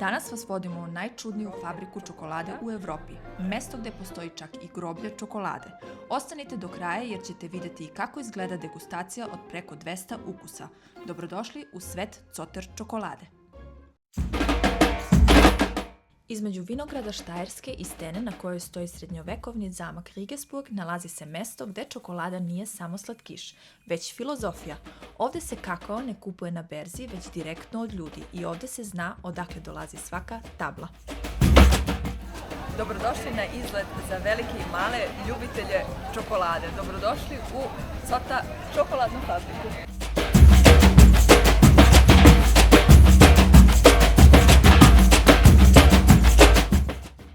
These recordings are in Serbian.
Danas vas vodimo u najčudniju fabriku čokolade u Evropi, mesto gde postoji čak i groblje čokolade. Ostanite do kraja jer ćete vidjeti i kako izgleda degustacija od preko 200 ukusa. Dobrodošli u svet Zotter čokolade. Između vinograda Štajerske i stene na kojoj stoji srednjovekovni zamak Regensburg nalazi se mesto gde čokolada nije samo slatkiš, već filozofija. Ovde se kakao ne kupuje na berzi, već direktno od ljudi i ovde se zna odakle dolazi svaka tabla. Dobrodošli na izlet za velike i male ljubitelje čokolade. Dobrodošli u Zotter čokoladnu fabriku.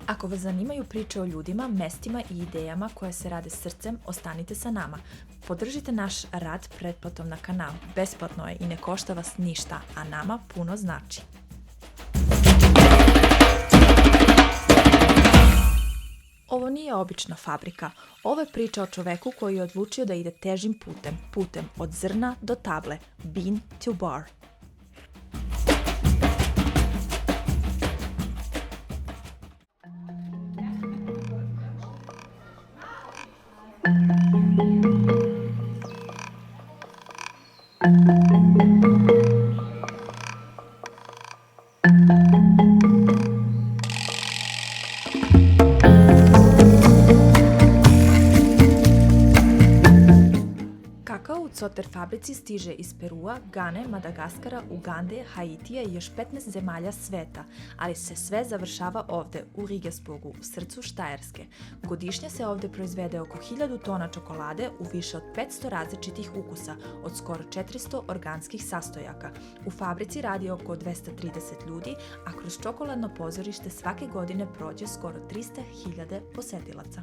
Ako vas zanimaju priče o ljudima, mestima i idejama koje se rade srcem, ostanite sa nama. Podržite naš rad pretplatom na kanal. Besplatno je i ne košta vas ništa, a nama puno znači. Ovo nije obična fabrika. Ovo je priča o čoveku koji je odlučio da ide težim putem od zrna do table, bean to bar. Kakao u Zotter fabrici stiže iz Perua, Gane, Madagaskara, Ugande, Haitija i još 15 zemalja sveta, ali se sve završava ovde, u Regensburgu, u srcu Štajerske. Godišnje se ovde proizvede oko 1000 tona čokolade u više od 500 različitih ukusa, od skoro 400 organskih sastojaka. U fabrici radi oko 230 ljudi, a kroz čokoladno pozorište svake godine prođe skoro 300.000 posetilaca.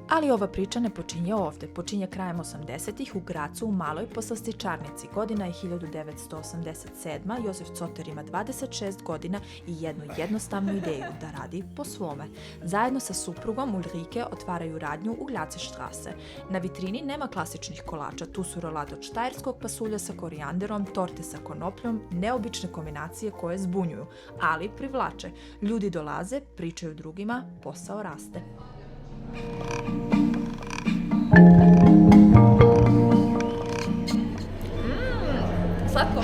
Ali ova priča ne počinje ovde, počinje krajem 80-ih u Gracu u maloj poslastičarnici. Godina je 1987. Josef Zotter ima 26 godina i jednu jednostavnu ideju da radi po svome. Zajedno sa suprugom Ulrike otvaraju radnju u Glacestrasse. Na vitrini nema klasičnih kolača, tu su rolade od štajerskog pasulja sa korijanderom, torte sa konopljom, neobične kombinacije koje zbunjuju, ali privlače. Ljudi dolaze, pričaju drugima, posao raste. Slatko.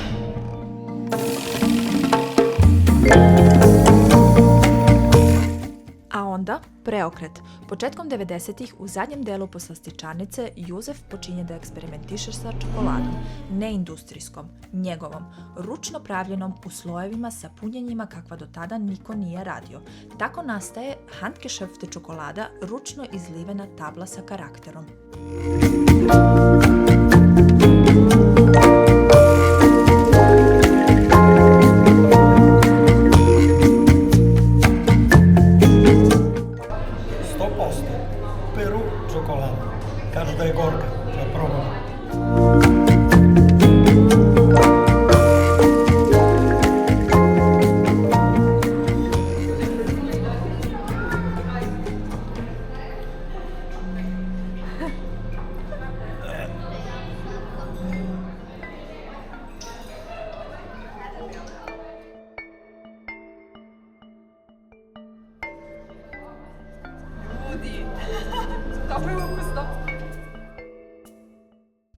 A onda preokret. Početkom 90-ih u zadnjem delu poslastičarnice Jozef počinje da eksperimentiše sa čokoladom, ne industrijskom, njegovom, ručno pravljenom u slojevima sa punjenjima kakva do tada niko nije radio. Tako nastaje handgeschöpfte čokolada, ručno izlivena tabla sa karakterom. Peru čokolada. Kažu da je gorka, da probam.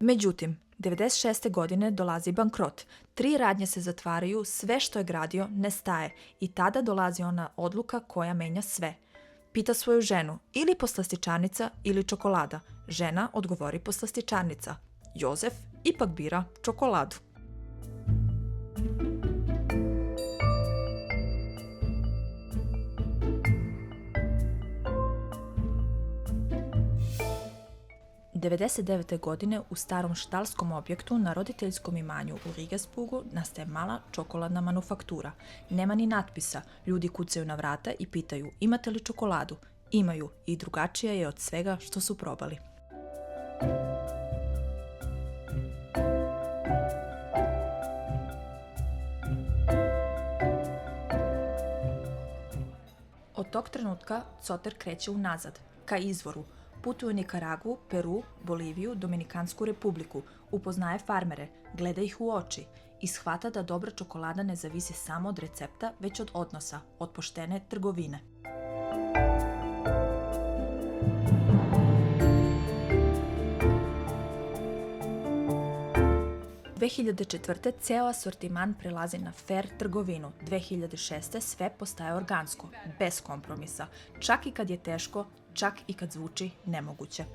Međutim, 96. godine dolazi bankrot. 3 radnje se zatvaraju, sve što je gradio nestaje i tada dolazi ona odluka koja menja sve. Pita svoju ženu, ili poslastičarnica ili čokolada. Žena odgovori poslastičarnica. Jozef ipak bira čokoladu. '99. godine u starom štalskom objektu na roditeljskom imanju u Regensburgu nastaje mala čokoladna manufaktura. Nema ni natpisa, ljudi kucaju na vrata i pitaju imate li čokoladu? Imaju i drugačija je od svega što su probali. Od tog trenutka Zotter kreće unazad, ka izvoru. Putuje u Nikaragu, Peru, Boliviju, Dominikansku republiku, upoznaje farmere, gleda ih u oči i shvata da dobra čokolada ne zavisi samo od recepta, već od odnosa, od poštene trgovine. U 2004. ceo asortiman prelazi na fair trgovinu. 2006. sve postaje organsko, bez kompromisa, čak i kad je teško, čak i kad zvuči nemoguće.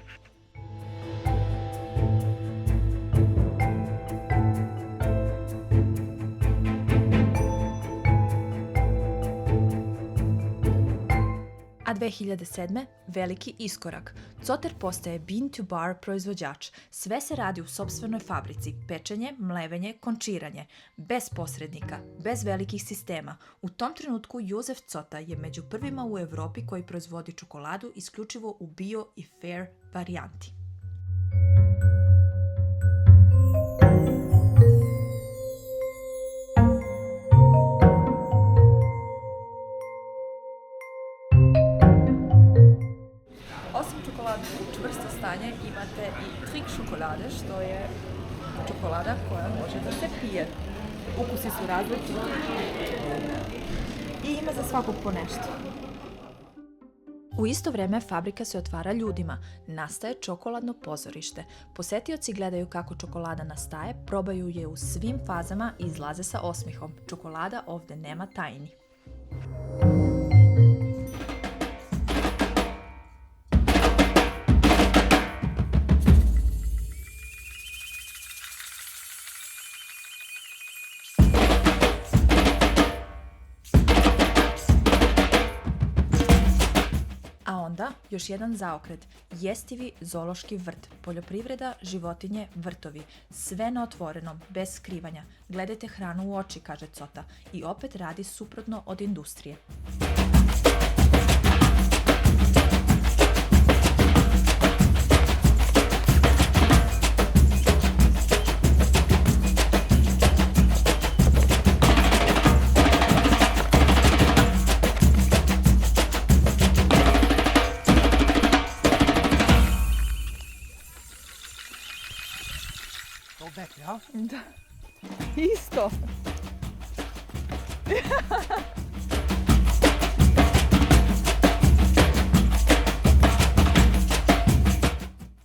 A 2007. veliki iskorak. Zoter postaje bean to bar proizvođač. Sve se radi u sopstvenoj fabrici. Pečenje, mlevenje, končiranje. Bez posrednika, bez velikih sistema. U tom trenutku Josef Zota je među prvima u Evropi koji proizvodi čokoladu isključivo u bio i fair varijanti. Osim čokolade u čvrsto stanje imate i trik šokolade, što je čokolada koja može da se pije. Ukusi su različiti i ima za svakog po nešto. U isto vreme fabrika se otvara ljudima, nastaje čokoladno pozorište. Posetioci gledaju kako čokolada nastaje, probaju je u svim fazama i izlaze sa osmihom. Čokolada ovde nema tajni. A onda još jedan zaokret, jestivi zoološki vrt, poljoprivreda, životinje, vrtovi, sve na otvorenom, bez skrivanja. Gledajte hranu u oči, kaže Zota, i opet radi suprotno od industrije. Ja? Da. Isto.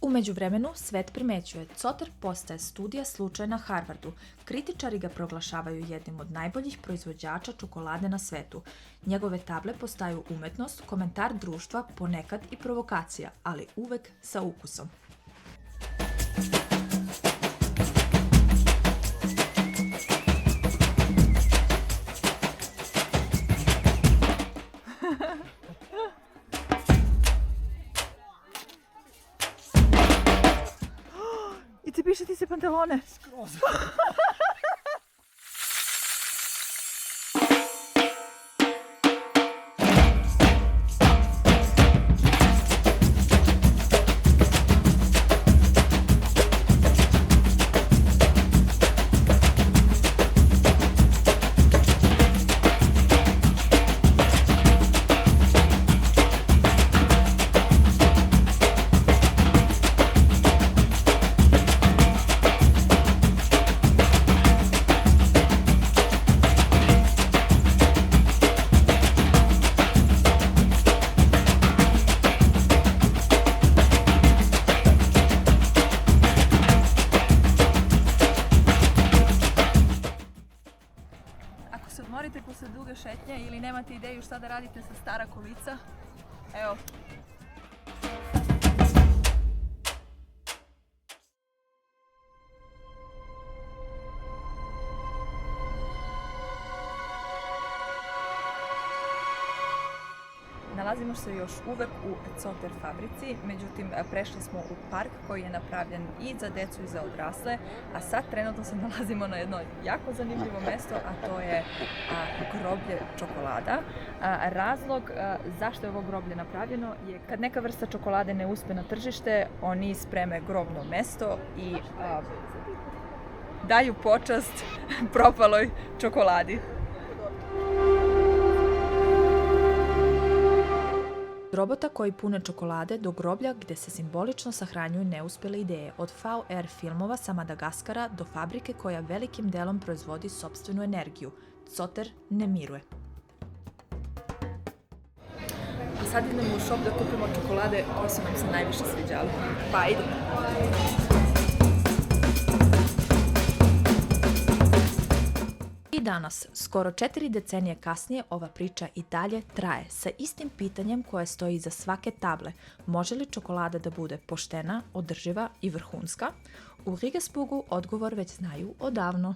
U međuvremenu svet primećuje. Zoter postaje studija slučaj na Harvardu. Kritičari ga proglašavaju jednim od najboljih proizvođača čokolade na svetu. Njegove table postaju umetnost, komentar društva, ponekad i provokacija, ali uvek sa ukusom. I ti piše ti se pantalone. Skroz. Ako se odmorite posle duge šetnje ili nemate ideju šta da radite sa stara kolica, evo. Nalazimo se još uvek u Zoter fabrici, međutim prešli smo u park koji je napravljen i za decu i za odrasle, a sad trenutno se nalazimo na jedno jako zanimljivo mesto, a to je groblje čokolada. Razlog zašto je ovo groblje napravljeno je kad neka vrsta čokolade ne uspe na tržište, oni spreme grobno mesto i daju počast propaloj čokoladi. Robota koji pune čokolade do groblja gde se simbolično sahranjuju neuspjele ideje, od VR filmova sa Madagaskara do fabrike koja velikim delom proizvodi sopstvenu energiju. Coter ne miruje. A sad idemo u šop da kupimo čokolade koje su nam se najviše sviđale. Pa idemo. I danas, skoro 4 decenije kasnije, ova priča i dalje traje sa istim pitanjem koje stoji iza svake table. Može li čokolada da bude poštena, održiva i vrhunska? U Rigesburgu odgovor već znaju odavno.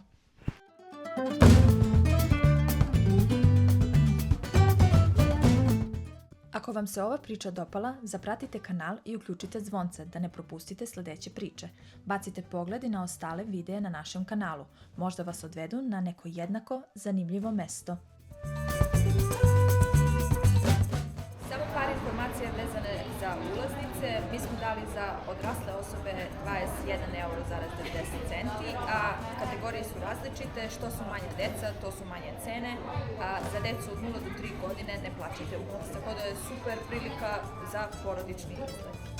Ako vam se ova priča dopala, zapratite kanal i uključite zvonce da ne propustite sljedeće priče. Bacite pogled i na ostale videe na našem kanalu. Možda vas odvedu na neko jednako zanimljivo mesto. Samo par informacija vezane za ulaznice. Mi smo dali za odrasle osobe 21,90 €, a kategorije su različite. Što su manje deca, to su manje cene. A za decu od 0 do 3 godine ne plaćate ulaz. Tako da je super prilika za porodični izlet.